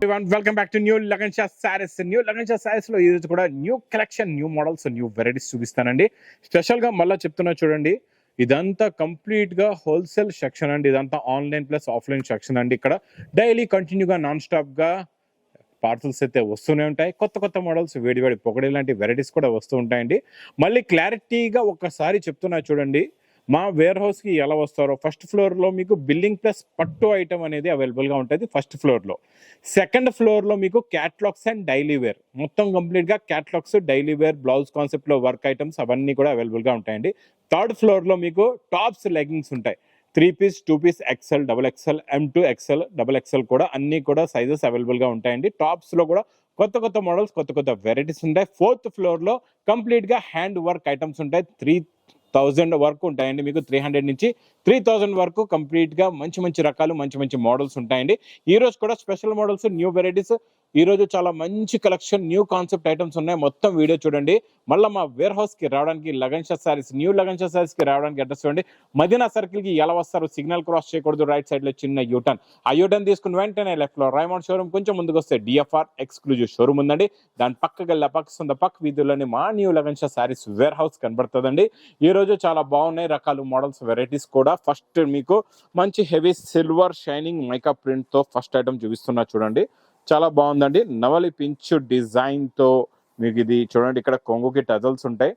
Everyone, welcome back to New Lagan Shah Sarees. New Lagan Shah Sarees లో ఈరోజు కూడా new collection, new models, new varieties చూపిస్తానండి. Special గా మళ్ళీ చెప్తున్నా చూడండి, ఇదంతా కంప్లీట్ గా హోల్సేల్ సెక్షన్ అండి. ఇదంతా ఆన్లైన్ ప్లస్ ఆఫ్లైన్ సెక్షన్ అండి. ఇక్కడ డైలీ కంటిన్యూగా నాన్ స్టాప్ గా పార్సల్స్ అయితే వస్తూనే ఉంటాయి. కొత్త కొత్త మోడల్స్, వేడి పొగడి లాంటి వెరైటీస్ కూడా వస్తూ ఉంటాయండి. మళ్ళీ క్లారిటీగా ఒక్కసారి చెప్తున్నా చూడండి, మా వేర్ హౌస్కి ఎలా వస్తారో. ఫస్ట్ ఫ్లోర్లో మీకు బిల్డింగ్ ప్లస్ పట్టు ఐటమ్ అనేది అవైలబుల్గా ఉంటుంది ఫస్ట్ ఫ్లోర్లో. సెకండ్ ఫ్లోర్లో మీకు క్యాట్లాగ్స్ అండ్ డైలీ వేర్, మొత్తం కంప్లీట్గా క్యాట్లాగ్స్, డైలీ వేర్, బ్లౌజ్ కాన్సెప్ట్లో వర్క్ ఐటమ్స్ అవన్నీ కూడా అవైలబుల్గా ఉంటాయండి. థర్డ్ ఫ్లోర్లో మీకు టాప్స్, లెగ్గింగ్స్ ఉంటాయి. 3 piece, 2 piece, XL, double XL, M2 XL, double XL కూడా అన్నీ కూడా సైజెస్ అవైలబుల్గా ఉంటాయండి. టాప్స్లో కూడా కొత్త కొత్త మోడల్స్, కొత్త కొత్త వెరైటీస్ ఉంటాయి. ఫోర్త్ ఫ్లోర్లో కంప్లీట్గా హ్యాండ్ వర్క్ ఐటమ్స్ ఉంటాయి. 3000 వరకు ఉంటాయండి. మీకు 300 నుంచి 3000 వరకు కంప్లీట్గా మంచి మంచి రకాలు, మంచి మంచి మోడల్స్ ఉంటాయండి. ఈ రోజు కూడా స్పెషల్ మోడల్స్, న్యూ వెరైటీస్, ఈ రోజు చాలా మంచి కలెక్షన్, న్యూ కాన్సెప్ట్ ఐటమ్స్ ఉన్నాయి. మొత్తం వీడియో చూడండి. మళ్ళీ మా వేర్ హౌస్ కి రావడానికి, లగన్ షా సారీస్, న్యూ లగన్ షా సారీస్ కి రావడానికి అడ్రస్ చూడండి. మదీనా సర్కిల్ కి ఎలా వస్తారు, సిగ్నల్ క్రాస్ చేయకూడదు, రైట్ సైడ్ లో చిన్న యూటర్న్. ఆ యూటర్న్ తీసుకుని వెంటనే లెఫ్ట్ లో రైమండ్ షోరూమ్, కొంచెం ముందుకు వస్తే DFR ఎక్స్క్లూజివ్ షోరూమ్ ఉందండి. దాని పక్కకి పక్క వీధుల్లోని మా new Lagan Shah sarees warehouse కనబడుతుందండి. ఈ రోజు చాలా బాగున్నాయి రకాలు, మోడల్స్, వెరైటీస్ కూడా. ఫస్ట్ మీకు మంచి heavy silver shining mica print తో ఫస్ట్ ఐటమ్ చూపిస్తున్నా చూడండి. చాలా బాగుందండి. నవలి పించు డిజైన్ తో మీకు ఇది చూడండి. ఇక్కడ కొంగుకి టజల్స్ ఉంటాయి.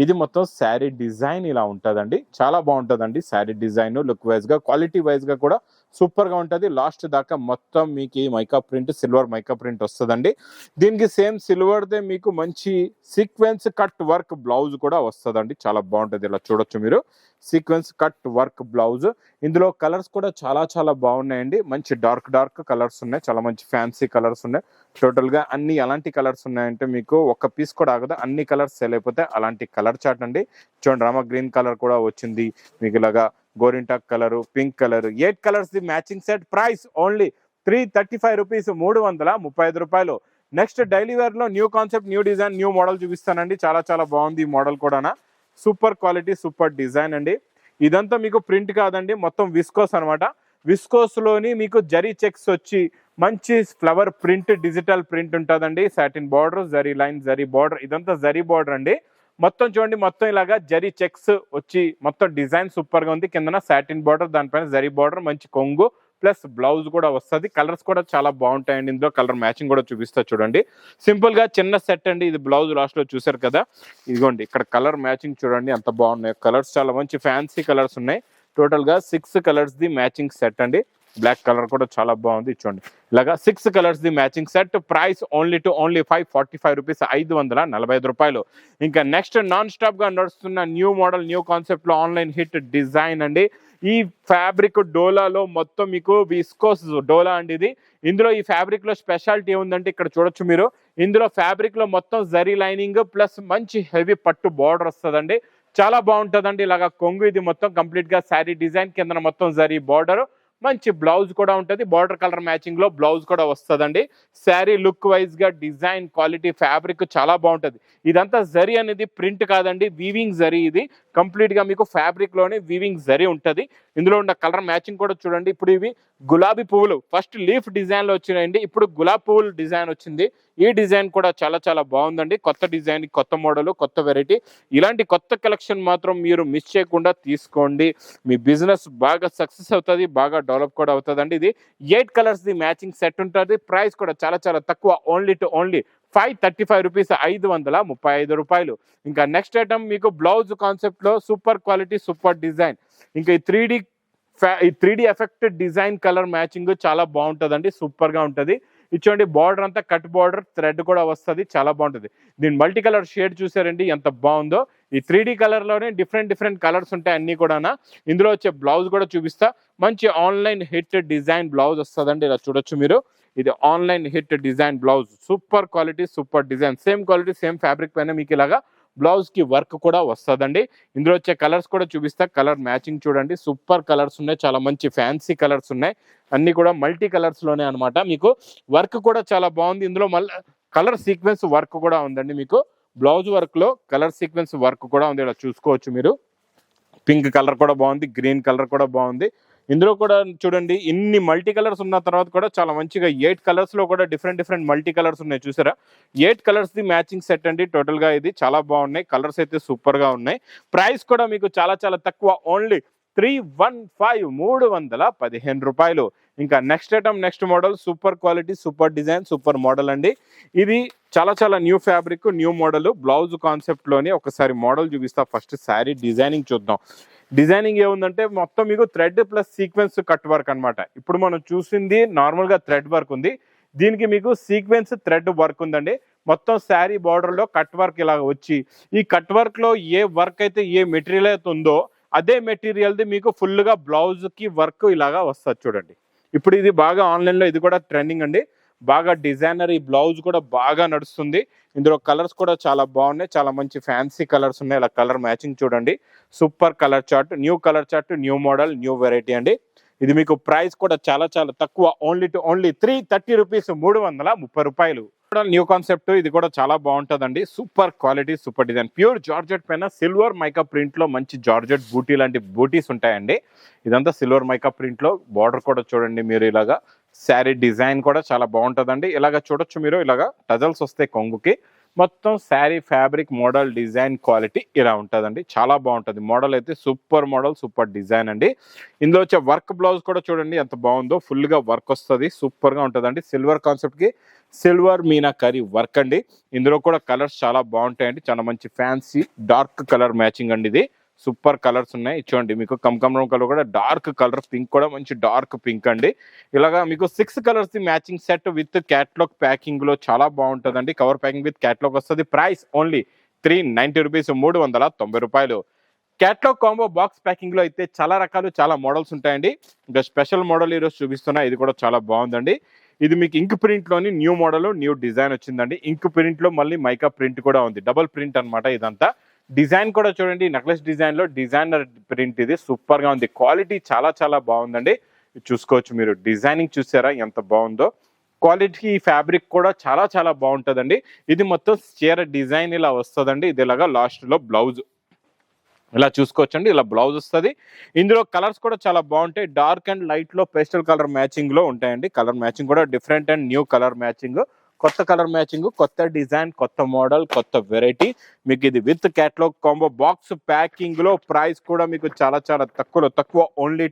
ఇది మొత్తం శారీ డిజైన్ ఇలా ఉంటుందండి. చాలా బాగుంటుందండి శారీ డిజైన్. లుక్ వైజ్ గా, క్వాలిటీ వైజ్ గా కూడా సూపర్ గా ఉంటుంది. లాస్ట్ దాకా మొత్తం మీకు ఈ mica print, silver mica print వస్తుందండి. దీనికి సేమ్ సిల్వర్ దే మీకు మంచి సీక్వెన్స్ కట్ వర్క్ బ్లౌజ్ కూడా వస్తుందండి. చాలా బాగుంటుంది. ఇలా చూడొచ్చు మీరు, సీక్వెన్స్ కట్ వర్క్ బ్లౌజ్. ఇందులో కలర్స్ కూడా చాలా చాలా బాగున్నాయండి. మంచి డార్క్ కలర్స్ ఉన్నాయి, చాలా మంచి ఫ్యాన్సీ కలర్స్ ఉన్నాయి. టోటల్ గా అన్ని ఎలాంటి కలర్స్ ఉన్నాయంటే మీకు ఒక్క పీస్ కూడా ఆగదు, అన్ని కలర్స్ సేల్ అయిపోతే అలాంటి కలర్ చార్ట్ అండి. చూడండి, రామా గ్రీన్ కలర్ కూడా వచ్చింది మీకు, ఇలాగా గోరింటాక్ colour, pink colour, 8 colours the matching set. Price only 335 rupees, 335 రూపాయలు. నెక్స్ట్ డైలీ వేర్ లో new concept, new design, new model చూపిస్తానండి. చాలా చాలా బాగుంది ఈ మోడల్ కూడా. సూపర్ క్వాలిటీ, సూపర్ డిజైన్ అండి. ఇదంతా మీకు ప్రింట్ కాదండి, మొత్తం విస్కోస్ అనమాట. విస్కోస్ లోని మీకు జరీ చెక్స్ వచ్చి మంచి ఫ్లవర్ ప్రింట్, డిజిటల్ ప్రింట్ ఉంటుందండి. Satin border, zari line, zari border, ఇదంతా జరీ బార్డర్ అండి. మొత్తం చూడండి, మొత్తం ఇలాగా జరీ చెక్స్ వచ్చి మొత్తం డిజైన్ సూపర్ గా ఉంది. కిందన సాటిన్ బార్డర్, దానిపైన జరీ బార్డర్, మంచి కొంగు ప్లస్ బ్లౌజ్ కూడా వస్తుంది. కలర్స్ కూడా చాలా బాగుంటాయండి. ఇందులో కలర్ మ్యాచింగ్ కూడా చూపిస్తా చూడండి. సింపుల్ గా చిన్న సెట్ అండి ఇది. బ్లౌజ్ లాస్ట్ లో చూసారు కదా, ఇదిగోండి ఇక్కడ కలర్ మ్యాచింగ్ చూడండి ఎంత బాగున్నాయి. కలర్స్ చాలా మంచి ఫ్యాన్సీ కలర్స్ ఉన్నాయి. టోటల్ గా 6 కలర్స్ ది మ్యాచింగ్ సెట్ అండి. బ్లాక్ కలర్ కూడా చాలా బాగుంది చూడండి. ఇలాగా 6 colours the matching set. Price only 545 rupees, 545 రూపాయలు. ఇంకా నెక్స్ట్ నాన్ స్టాప్ గా నడుస్తున్న న్యూ మోడల్, న్యూ కాన్సెప్ట్ లో ఆన్లైన్ హిట్ డిజైన్ అండి. ఈ ఫ్యాబ్రిక్ డోలాలో మొత్తం మీకు విస్కోస్ డోలా అండి ఇది. ఇందులో ఈ ఫ్యాబ్రిక్ లో స్పెషాలిటీ ఏముందంటే ఇక్కడ చూడొచ్చు మీరు, ఇందులో ఫ్యాబ్రిక్ లో మొత్తం జరీ లైనింగ్ ప్లస్ మంచి హెవీ పట్టు బార్డర్ వస్తుందండి. చాలా బాగుంటుందండి. ఇలాగా కొంగు, ఇది మొత్తం కంప్లీట్ గా శారీ డిజైన్, కింద మొత్తం జరీ బార్డర్, మంచి బ్లౌజ్ కూడా ఉంటుంది. బార్డర్ కలర్ మ్యాచింగ్ లో బ్లౌజ్ కూడా వస్తుందండి. శారీ లుక్ వైజ్ గా, డిజైన్, క్వాలిటీ, ఫ్యాబ్రిక్ చాలా బాగుంటుంది. ఇదంతా జరీ అనేది ప్రింట్ కాదండి, వీవింగ్ జరీ. ఇది కంప్లీట్ గా మీకు ఫ్యాబ్రిక్ లోనే వీవింగ్ జరీ ఉంటుంది. ఇందులో ఉన్న కలర్ మ్యాచింగ్ కూడా చూడండి. ఇప్పుడు ఇవి గులాబీ పువ్వులు, ఫస్ట్ లీఫ్ డిజైన్ లో వచ్చినాయండి, ఇప్పుడు గులాబీ పువ్వులు డిజైన్ వచ్చింది. ఈ డిజైన్ కూడా చాలా చాలా బాగుందండి. కొత్త డిజైన్, కొత్త మోడల్, కొత్త వెరైటీ. ఇలాంటి కొత్త కలెక్షన్ మాత్రం మీరు మిస్ చేయకుండా తీసుకోండి. మీ బిజినెస్ బాగా సక్సెస్ అవుతుంది, బాగా డెవలప్ కూడా అవుతుందండి. ఇది 8 కలర్స్ ది మ్యాచింగ్ సెట్ ఉంటుంది. ప్రైస్ కూడా చాలా చాలా తక్కువ, ఓన్లీ 535 రూపీస్, 535 రూపాయలు. ఇంకా నెక్స్ట్ ఐటమ్ మీకు బ్లౌజ్ కాన్సెప్ట్ లో సూపర్ క్వాలిటీ, సూపర్ డిజైన్. ఇంకా ఈ 3D effect design, colour matching చాలా బాగుంటుందండి. సూపర్ గా ఉంటుంది. ఇచ్చోండి బార్డర్ అంతా కట్ బార్డర్, థ్రెడ్ కూడా వస్తుంది. చాలా బాగుంటుంది. దీని మల్టీ కలర్ షేడ్ చూసారండి ఎంత బాగుందో. ఈ 3D కలర్ లోనే డిఫరెంట్ కలర్స్ ఉంటాయి అన్ని కూడా. ఇందులో వచ్చే బ్లౌజ్ కూడా చూపిస్తా. మంచి ఆన్లైన్ హిట్ డిజైన్ బ్లౌజ్ వస్తుందండి. ఇలా చూడొచ్చు మీరు, ఇది online hit design blouse. Super quality, super design. Same quality, same fabric పైన మీకు ఇలాగా బ్లౌజ్ కి వర్క్ కూడా వస్తుందండి. ఇందులో వచ్చే కలర్స్ కూడా చూపిస్తా. కలర్ మ్యాచింగ్ చూడండి, సూపర్ కలర్స్ ఉన్నాయి. చాలా మంచి ఫ్యాన్సీ కలర్స్ ఉన్నాయి. అన్ని కూడా మల్టీ కలర్స్ లోనే అనమాట. మీకు వర్క్ కూడా చాలా బాగుంది. ఇందులో మళ్ళీ కలర్ సీక్వెన్స్ వర్క్ కూడా ఉందండి. మీకు బ్లౌజ్ వర్క్ లో కలర్ సీక్వెన్స్ వర్క్ కూడా ఉంది. ఇలా చూసుకోవచ్చు మీరు. పింక్ కలర్ కూడా బాగుంది, గ్రీన్ కలర్ కూడా బాగుంది. ఇందులో కూడా చూడండి ఇన్ని మల్టీ కలర్స్ ఉన్న తర్వాత కూడా చాలా మంచిగా 8 కలర్స్ లో కూడా డిఫరెంట్ మల్టీ కలర్స్ ఉన్నాయి చూసారా. 8 కలర్స్ ది మ్యాచింగ్ సెట్ అండి. టోటల్ గా ఇది చాలా బాగున్నాయి. కలర్స్ అయితే సూపర్ గా ఉన్నాయి. ప్రైస్ కూడా మీకు చాలా చాలా తక్కువ, ఓన్లీ 315 రూపాయలు. ఇంకా next item, next model, super quality, super design, super model అండి. ఇది చాలా చాలా new fabric, new model, blouse concept లోని ఒకసారి మోడల్ చూపిస్తా. ఫస్ట్ శారీ డిజైనింగ్ చూద్దాం. డిజైనింగ్ ఏముందంటే మొత్తం మీకు thread plus sequence cut work అనమాట. ఇప్పుడు మనం చూసింది నార్మల్ గా థ్రెడ్ వర్క్ ఉంది, దీనికి మీకు సీక్వెన్స్ థ్రెడ్ వర్క్ ఉందండి. మొత్తం శారీ బార్డర్ లో కట్ వర్క్ ఇలా వచ్చి, ఈ కట్ వర్క్ లో ఏ వర్క్ అయితే ఏ మెటీరియల్ అయితే ఉందో అదే మెటీరియల్ది మీకు ఫుల్ గా బ్లౌజ్ కి వర్క్ ఇలాగా వస్తుంది చూడండి. ఇప్పుడు ఇది బాగా ఆన్లైన్ లో ఇది కూడా ట్రెండింగ్ అండి. బాగా డిజైనర్, ఈ బ్లౌజ్ కూడా బాగా నడుస్తుంది. ఇందులో కలర్స్ కూడా చాలా బాగున్నాయి, చాలా మంచి ఫ్యాన్సీ కలర్స్ ఉన్నాయి. ఇలా కలర్ మ్యాచింగ్ చూడండి, super colour chart, new colour chart, new model, new variety అండి. ఇది మీకు ప్రైస్ కూడా చాలా చాలా తక్కువ, ఓన్లీ 330 రూపీస్, 330 రూపాయలు. న్యూ కాన్సెప్ట్, ఇది కూడా చాలా బాగుంటుందండి. Super quality, super design, pure georgette పైన సిల్వర్ మైకా ప్రింట్ లో మంచి జార్జెట్ బూటీ లాంటి బూటీస్ ఉంటాయండి. ఇదంతా సిల్వర్ మైకా ప్రింట్ లో, బార్డర్ కూడా చూడండి మీరు ఇలాగా. శారీ డిజైన్ కూడా చాలా బాగుంటుందండి. ఇలాగ చూడొచ్చు మీరు, ఇలాగా టజల్స్ వస్తాయి కొంగుకి. మొత్తం sari fabric, model, design, quality ఇలా ఉంటుందండి. చాలా బాగుంటుంది మోడల్ అయితే. సూపర్ మోడల్, సూపర్ డిజైన్ అండి. ఇందులో వచ్చే వర్క్ బ్లౌజ్ కూడా చూడండి ఎంత బాగుందో, ఫుల్ గా వర్క్ వస్తుంది, సూపర్ గా ఉంటుందండి. సిల్వర్ కాన్సెప్ట్ కి సిల్వర్ మీనాకరీ వర్క్ అండి. ఇందులో కూడా కలర్స్ చాలా బాగుంటాయండి. చాలా మంచి ఫ్యాన్సీ డార్క్ కలర్ మ్యాచింగ్ అండి. ఇది సూపర్ కలర్స్ ఉన్నాయి చూడండి. మీకు కమకమరం కలర్ కూడా డార్క్ కలర్, పింక్ కూడా మంచి డార్క్ పింక్ అండి. ఇలాగా మీకు 6 colours the matching set with catalogue packing లో చాలా బాగుంటుందండి. కవర్ ప్యాకింగ్ విత్ క్యాట్లాగ్ వస్తుంది. ప్రైస్ ఓన్లీ 390 రూపీస్, 390 రూపాయలు. క్యాట్లాగ్ కాంబో బాక్స్ ప్యాకింగ్ లో అయితే చాలా రకాలు, చాలా మోడల్స్ ఉంటాయండి. ఇంకా స్పెషల్ మోడల్ ఈరోజు చూపిస్తున్నా, ఇది కూడా చాలా బాగుందండి. ఇది మీకు ఇంక్ ప్రింట్ లోని న్యూ మోడల్, న్యూ డిజైన్ వచ్చిందండి. ఇంక్ ప్రింట్ లో మళ్ళీ మైకా ప్రింట్ కూడా ఉంది, డబుల్ ప్రింట్ అనమాట ఇదంతా. డిజైన్ కూడా చూడండి, నెక్లెస్ డిజైన్ లో డిజైనర్ ప్రింట్, ఇది సూపర్ గా ఉంది. క్వాలిటీ చాలా చాలా బాగుందండి. చూసుకోవచ్చు మీరు, డిజైనింగ్ చూసారా ఎంత బాగుందో. క్వాలిటీ, ఈ ఫ్యాబ్రిక్ కూడా చాలా చాలా బాగుంటుందండి. ఇది మొత్తం చీర డిజైన్ ఇలా వస్తుందండి. ఇది ఇలాగా లాస్ట్ లో బ్లౌజ్ ఇలా చూసుకోవచ్చండి, ఇలా బ్లౌజ్ వస్తుంది. ఇందులో కలర్స్ కూడా చాలా బాగుంటాయి. డార్క్ అండ్ లైట్ లో పేస్టల్ కలర్ మ్యాచింగ్ లో ఉంటాయండి. కలర్ మ్యాచింగ్ కూడా different and new colour matching, కొత్త కలర్ మ్యాచింగ్, కొత్త డిజైన్, కొత్త మోడల్, కొత్త వెరైటీ. మీకు ఇది with catalogue combo box packing లో. ప్రైస్ కూడా మీకు చాలా చాలా తక్కువ, ఓన్లీ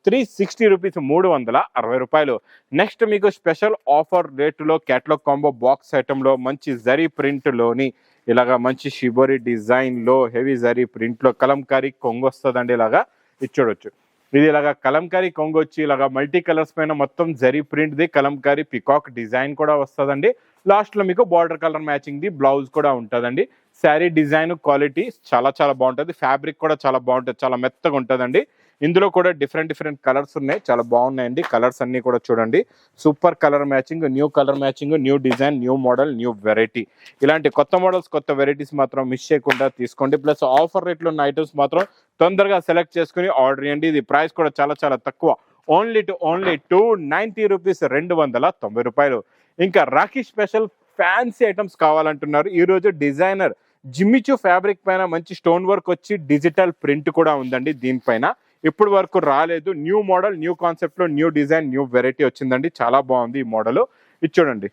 360 రూపీస్, 360 రూపాయలు. నెక్స్ట్ మీకు స్పెషల్ ఆఫర్ రేటులో క్యాటలాగ్ కాంబో బాక్స్ ఐటమ్ లో మంచి జరీ ప్రింట్ లోని ఇలాగా మంచి షిబోరి డిజైన్ లో హెవీ జరీ ప్రింట్ లో కలంకారీ కొంగు వస్తుందండి. ఇలాగా ఇది చూడొచ్చు, ఇది ఇలాగా కలంకారీ కొంగు వచ్చి ఇలాగా మల్టీ కలర్స్ పైన మొత్తం zari print the Kalamkari peacock design కూడా వస్తుందండి. లాస్ట్ లో మీకు border colour matching the blouse కూడా ఉంటుందండి. శారీ డిజైన్ క్వాలిటీ చాలా చాలా బాగుంటుంది. ఫ్యాబ్రిక్ కూడా చాలా బాగుంటుంది, చాలా మెత్తగా ఉంటుందండి. ఇందులో కూడా డిఫరెంట్ కలర్స్ ఉన్నాయి, చాలా బాగున్నాయండి. కలర్స్ అన్ని కూడా చూడండి, super colour matching, new colour matching, new design, new model, new variety. ఇలాంటి కొత్త మోడల్స్, కొత్త వెరైటీస్ మాత్రం మిస్ చేయకుండా తీసుకోండి. ప్లస్ ఆఫర్ రేట్లో ఉన్న ఐటమ్స్ మాత్రం తొందరగా సెలెక్ట్ చేసుకుని ఆర్డర్ చేయండి. ఇది ప్రైస్ కూడా చాలా చాలా తక్కువ, ఓన్లీ 290 రూపీస్, 290 రూపాయలు. ఇంకా రాఖీ స్పెషల్ ఫ్యాన్సీ ఐటమ్స్ కావాలంటున్నారు. ఈ రోజు డిజైనర్ జిమ్మిచూ ఫ్యాబ్రిక్ పైన మంచి స్టోన్ వర్క్ వచ్చి డిజిటల్ ప్రింట్ కూడా ఉందండి. దీనిపైన ఇప్పుడు వరకు రాలేదు. న్యూ మోడల్, న్యూ కాన్సెప్ట్ లో న్యూ డిజైన్, న్యూ వెరైటీ వచ్చిందండి. చాలా బాగుంది ఈ మోడల్. ఇది చూడండి,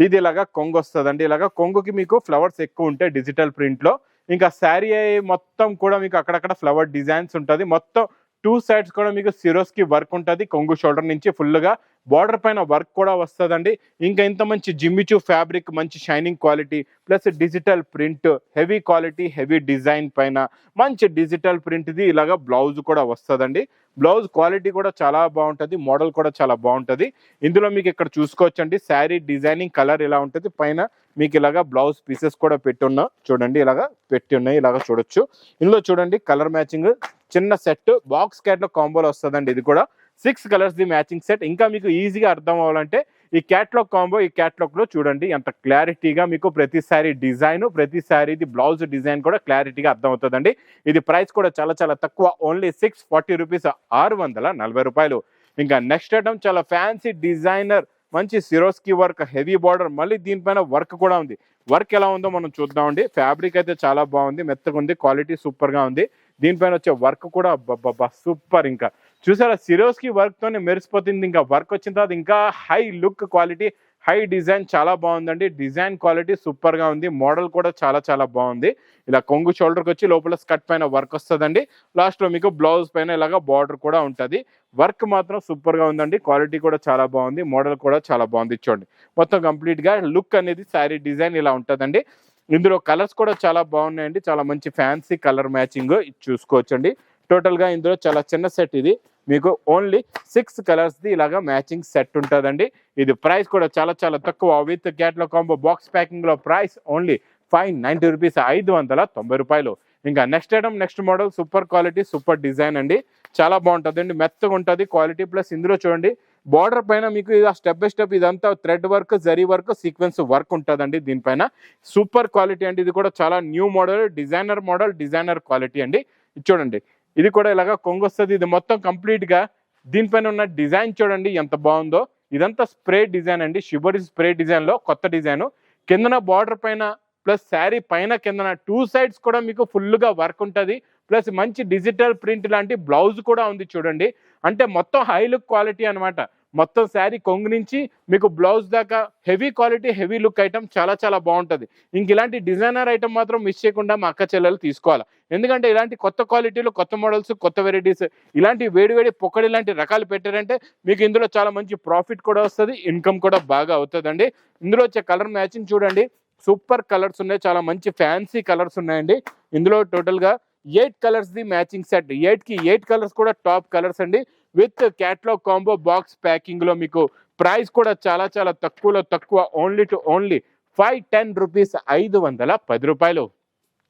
ఇది ఇలాగా కొంగు వస్తుందండి. ఇలాగా కొంగుకి మీకు ఫ్లవర్స్ ఎక్కువ ఉంటాయి డిజిటల్ ప్రింట్ లో. ఇంకా శారీ మొత్తం కూడా మీకు అక్కడక్కడ ఫ్లవర్ డిజైన్స్ ఉంటుంది. మొత్తం 2 సైడ్స్ కూడా మీకు సిరోస్ కి వర్క్ ఉంటుంది. కొంగు షోల్డర్ నుంచి ఫుల్ గా బార్డర్ పైన వర్క్ కూడా వస్తుందండి. ఇంకా ఇంత మంచి జిమ్మిచూ ఫ్యాబ్రిక్, మంచి shining quality, plus digital print, heavy quality, heavy design పైన మంచి డిజిటల్ ప్రింట్ది ఇలాగా బ్లౌజ్ కూడా వస్తుందండి. బ్లౌజ్ క్వాలిటీ కూడా చాలా బాగుంటుంది, మోడల్ కూడా చాలా బాగుంటుంది. ఇందులో మీకు ఇక్కడ చూసుకోవచ్చండి, శారీ డిజైనింగ్ కలర్ ఇలా ఉంటుంది. పైన మీకు ఇలాగా బ్లౌజ్ పీసెస్ కూడా పెట్టున్నా చూడండి, ఇలాగా పెట్టి ఉన్నాయి, ఇలాగా చూడొచ్చు. ఇందులో చూడండి కలర్ మ్యాచింగ్ చిన్న సెట్ బాక్స్ క్యాట్లో కాంబోలో వస్తుందండి. ఇది కూడా 6 కలర్స్ ది మ్యాచింగ్ సెట్. ఇంకా మీకు ఈజీగా అర్థం అవ్వాలంటే ఈ క్యాట్లాగ్ కాంబో, ఈ క్యాట్లాగ్ లో చూడండి ఎంత క్లారిటీగా మీకు ప్రతిసారి డిజైన్, ప్రతిసారి ఇది బ్లౌజ్ డిజైన్ కూడా క్లారిటీగా అర్థం అవుతుందండి. ఇది ప్రైస్ కూడా చాలా చాలా తక్కువ, ఓన్లీ 640 రూపీస్, 640 రూపాయలు. ఇంకా నెక్స్ట్ ఐటమ్ చాలా ఫ్యాన్సీ డిజైనర్, మంచి సిరోస్కి వర్క్, హెవీ బార్డర్, మళ్ళీ దీనిపైన వర్క్ కూడా ఉంది. వర్క్ ఎలా ఉందో మనం చూద్దామండి. ఫ్యాబ్రిక్ అయితే చాలా బాగుంది, మెత్తగా ఉంది, క్వాలిటీ సూపర్ గా ఉంది. దీనిపైన వచ్చే వర్క్ కూడా సూపర్. ఇంకా చూసారా సిరోస్కి వర్క్తోనే మెరిసిపోతుంది. ఇంకా వర్క్ వచ్చిన తర్వాత ఇంకా high look quality, high design చాలా బాగుందండి. డిజైన్ క్వాలిటీ సూపర్గా ఉంది. మోడల్ కూడా చాలా చాలా బాగుంది. ఇలా కొంగు షోల్డర్కి వచ్చి లోపల స్కర్ట్ పైన వర్క్ వస్తుందండి. లాస్ట్లో మీకు బ్లౌజ్ పైన ఇలాగా బార్డర్ కూడా ఉంటుంది. వర్క్ మాత్రం సూపర్గా ఉందండి. క్వాలిటీ కూడా చాలా బాగుంది. మోడల్ కూడా చాలా బాగుంది. చూడండి మొత్తం కంప్లీట్గా లుక్ అనేది శారీ డిజైన్ ఇలా ఉంటుందండి. ఇందులో కలర్స్ కూడా చాలా బాగున్నాయండి. చాలా మంచి ఫ్యాన్సీ కలర్ మ్యాచింగ్ చూసుకోవచ్చండి. టోటల్గా ఇందులో చాలా చిన్న సెట్ ఇది. మీకు ఓన్లీ 6 కలర్స్ది ఇలాగా మ్యాచింగ్ సెట్ ఉంటుందండి. ఇది ప్రైస్ కూడా చాలా చాలా తక్కువ. విత్ క్యాట్లాగ్ కాంబో బాక్స్ ప్యాకింగ్లో ప్రైస్ ఓన్లీ 590 రూపీస్, 590 రూపాయలు. ఇంకా next item, next model super quality super design అండి. చాలా బాగుంటుంది అండి. మెత్తగా ఉంటుంది క్వాలిటీ. ప్లస్ ఇందులో చూడండి బార్డర్ పైన మీకు స్టెప్ బై స్టెప్ ఇదంతా thread work, zari work, sequence work ఉంటుందండి దీనిపైన. సూపర్ క్వాలిటీ అండి. ఇది కూడా చాలా న్యూ మోడల్, డిజైనర్ క్వాలిటీ అండి. చూడండి ఇది కూడా ఇలాగా కొంగు వస్తుంది. ఇది మొత్తం కంప్లీట్గా దీనిపైన ఉన్న డిజైన్ చూడండి ఎంత బాగుందో. ఇదంతా స్ప్రే డిజైన్ అండి. షిబోరి స్ప్రే డిజైన్లో కొత్త డిజైన్. కిందన బార్డర్ పైన ప్లస్ శారీ పైన కిందన 2 సైడ్స్ కూడా మీకు ఫుల్గా వర్క్ ఉంటుంది. ప్లస్ మంచి డిజిటల్ ప్రింట్ లాంటి బ్లౌజ్ కూడా ఉంది చూడండి. అంటే మొత్తం హై లుక్ క్వాలిటీ అనమాట. మొత్తం శారీ కొంగు నుంచి మీకు బ్లౌజ్ దాకా heavy quality, heavy look item చాలా చాలా బాగుంటుంది. ఇంక ఇలాంటి డిజైనర్ ఐటమ్ మాత్రం మిస్ చేయకుండా మా అక్క చెల్లెలు తీసుకోవాలి. ఎందుకంటే ఇలాంటి కొత్త క్వాలిటీలు, కొత్త మోడల్స్, కొత్త వెరైటీస్, ఇలాంటి వేడి పొక్కడి లాంటి రకాలు పెట్టారంటే మీకు ఇందులో చాలా మంచి ప్రాఫిట్ కూడా వస్తుంది, ఇన్కమ్ కూడా బాగా అవుతుందండి. ఇందులో వచ్చే కలర్ మ్యాచింగ్ చూడండి సూపర్ కలర్స్ ఉన్నాయి. చాలా మంచి ఫ్యాన్సీ కలర్స్ ఉన్నాయండి. ఇందులో టోటల్గా 8 కలర్స్ది మ్యాచింగ్ సెట్. 8కి 8 కలర్స్ కూడా టాప్ కలర్స్ అండి. విత్ క్యాట్లాగ్ కాంబో బాక్స్ ప్యాకింగ్లో మీకు ప్రైస్ కూడా చాలా చాలా తక్కువలో తక్కువ. ఓన్లీ 510 రూపీస్, 510 రూపాయలు.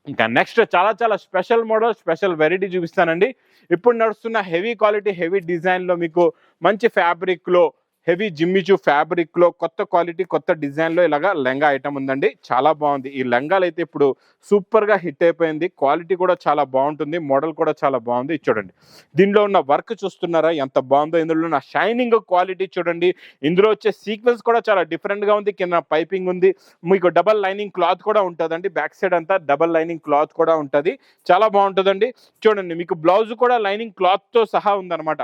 ఇంకా నెక్స్ట్ చాలా చాలా స్పెషల్ మోడల్, స్పెషల్ వెరైటీ చూపిస్తానండి. ఇప్పుడు నడుస్తున్న హెవీ క్వాలిటీ, హెవీ డిజైన్లో మీకు మంచి ఫ్యాబ్రిక్లో, హెవీ జిమ్మిచూ ఫ్యాబ్రిక్లో కొత్త క్వాలిటీ, కొత్త డిజైన్లో ఇలాగా లెంగా ఐటమ్ ఉందండి. చాలా బాగుంది. ఈ లెంగాలు అయితే ఇప్పుడు సూపర్గా హిట్ అయిపోయింది. క్వాలిటీ కూడా చాలా బాగుంటుంది. మోడల్ కూడా చాలా బాగుంది. చూడండి దీనిలో ఉన్న వర్క్ చూస్తున్నారా ఎంత బాగుందో. ఇందులో ఉన్న షైనింగ్ క్వాలిటీ చూడండి. ఇందులో వచ్చే సీక్వెన్స్ కూడా చాలా డిఫరెంట్గా ఉంది. కింద పైపింగ్ ఉంది. మీకు డబల్ లైనింగ్ క్లాత్ కూడా ఉంటుందండి. బ్యాక్ సైడ్ అంతా డబల్ లైనింగ్ క్లాత్ కూడా ఉంటుంది. చాలా బాగుంటుందండి. చూడండి మీకు బ్లౌజ్ కూడా లైనింగ్ క్లాత్తో సహా ఉందన్నమాట.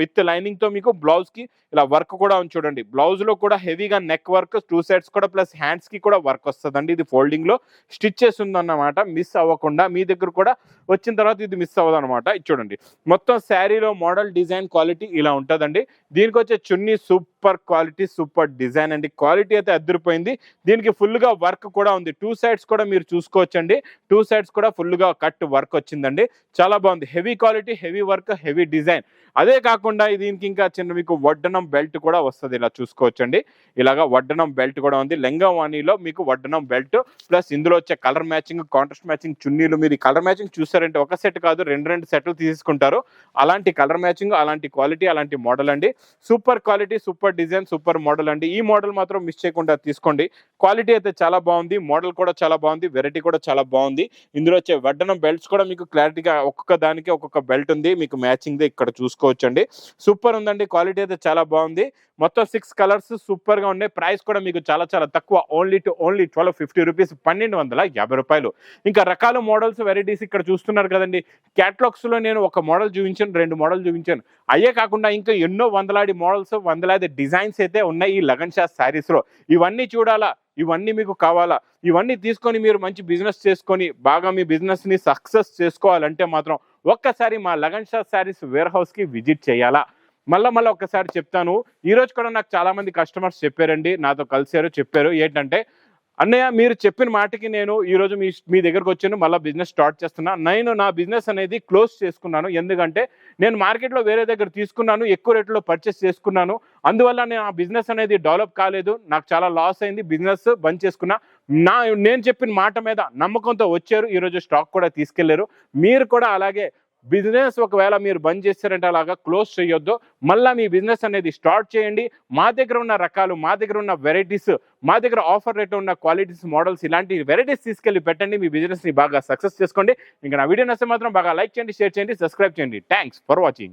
విత్ లైనింగ్తో మీకు బ్లౌజ్కి ఇలా వర్క్ కూడా ఉంది చూడండి. బ్లౌజ్లో కూడా హెవీగా నెక్ వర్క్, 2 సైడ్స్ కూడా ప్లస్ హ్యాండ్స్కి కూడా వర్క్ వస్తుందండి. ఇది ఫోల్డింగ్లో స్టిచ్ చేసి ఉందన్నమాట. మిస్ అవ్వకుండా మీ దగ్గర కూడా వచ్చిన తర్వాత ఇది మిస్ అవ్వదు అనమాట. ఇది చూడండి మొత్తం శారీలో మోడల్, డిజైన్, క్వాలిటీ ఇలా ఉంటుందండి. దీనికి వచ్చే చున్నీ సూపర్ క్వాలిటీ, సూపర్ డిజైన్ అండి. క్వాలిటీ అయితే అదిరిపోయింది. దీనికి ఫుల్గా వర్క్ కూడా ఉంది. 2 సైడ్స్ కూడా మీరు చూసుకోవచ్చండి. 2 సైడ్స్ కూడా ఫుల్గా కట్ వర్క్ వచ్చిందండి. చాలా బాగుంది. Heavy quality, heavy work, heavy design. అదే కాకుండా దీనికి ఇంకా చిన్న మీకు వడ్డనం బెల్ట్ కూడా వస్తుంది. ఇలా చూసుకోవచ్చండి. ఇలాగా వడ్డనం బెల్ట్ కూడా ఉంది. లెంగావాణిలో మీకు వడ్డనం బెల్ట్ ప్లస్ ఇందులో వచ్చే కలర్ మ్యాచింగ్, కాంట్రాస్ట్ మ్యాచింగ్ చున్నీలు. మీరు ఈ కలర్ మ్యాచింగ్ చూసారంటే ఒక సెట్ కాదు, 2 సెట్లు తీసుకుంటారు. అలాంటి కలర్ మ్యాచింగ్, అలాంటి క్వాలిటీ, అలాంటి మోడల్ అండి. Super quality, super design, super model అండి. ఈ మోడల్ మాత్రం మిస్ చేయకుండా తీసుకోండి. క్వాలిటీ అయితే చాలా బాగుంది. మోడల్ కూడా చాలా బాగుంది. వెరైటీ కూడా చాలా బాగుంది. ఇందులో వచ్చే వడ్డనం బెల్ట్స్ కూడా మీకు క్లారిటీగా ఒక్కొక్క దానికి ఒక్కొక్క బెల్ట్ ఉంది. మీకు మ్యాచింగ్ ఇక్కడ చూసుకోవచ్చండి. సూపర్ ఉందండి. క్వాలిటీ అయితే చాలా బాగుంది. మొత్తం 6 కలర్స్ సూపర్గా ఉన్నాయి. ప్రైస్ కూడా మీకు చాలా చాలా తక్కువ. ఓన్లీ 1250 రూపీస్, 1250 రూపాయలు. ఇంకా రకాల మోడల్స్, వెరైటీస్ ఇక్కడ చూస్తున్నారు కదండి. క్యాటలాగ్స్లో నేను ఒక మోడల్ చూపించాను, 2 మోడల్ చూపించాను. అయ్యే కాకుండా ఇంకా ఎన్నో వందలాది మోడల్స్, వందలాది డిజైన్స్ అయితే ఉన్నాయి ఈ లగన్ షా శారీస్లో. ఇవన్నీ చూడాలా, ఇవన్నీ మీకు కావాలా, ఇవన్నీ తీసుకొని మీరు మంచి బిజినెస్ చేసుకొని బాగా మీ బిజినెస్ని సక్సెస్ చేసుకోవాలంటే మాత్రం ఒక్కసారి మా లగన్ షా శారీస్ వేర్ హౌస్కి విజిట్ చేయాలా. మళ్ళీ ఒక్కసారి చెప్తాను. ఈరోజు కూడా నాకు చాలామంది కస్టమర్స్ చెప్పారండి, నాతో కలిసారు, చెప్పారు ఏంటంటే అన్నయ్య మీరు చెప్పిన మాటకి నేను ఈరోజు మీ దగ్గరకు వచ్చాను, మళ్ళీ బిజినెస్ స్టార్ట్ చేస్తున్నా. నేను నా బిజినెస్ అనేది క్లోజ్ చేసుకున్నాను. ఎందుకంటే నేను మార్కెట్లో వేరే దగ్గర తీసుకున్నాను, ఎక్కువ రేట్లో పర్చేస్ చేసుకున్నాను. అందువల్ల నేను ఆ బిజినెస్ అనేది డెవలప్ కాలేదు, నాకు చాలా లాస్ అయింది, బిజినెస్ బంద్ చేసుకున్నా. నేను చెప్పిన మాట మీద నమ్మకంతో వచ్చారు, ఈరోజు స్టాక్ కూడా తీసుకెళ్లారు. మీరు కూడా అలాగే బిజినెస్ ఒకవేళ మీరు బంద్ చేస్తారంటే అలాగా క్లోజ్ చేయొద్దు. మళ్ళీ మీ బిజినెస్ అనేది స్టార్ట్ చేయండి. మా దగ్గర ఉన్న రకాలు, మా దగ్గర ఉన్న వెరైటీస్, మా దగ్గర ఆఫర్ రేట్ ఉన్న క్వాలిటీస్, మోడల్స్, ఇలాంటి వెరైటీస్ తీసుకెళ్ళి పెట్టండి. మీ బిజినెస్ని బాగా సక్సెస్ చేసుకోండి. ఇంకా నా వీడియో నచ్చితే మాత్రం బాగా లైక్ చేయండి, షేర్ చేయండి, సబ్స్క్రైబ్ చేయండి. Thanks for watching.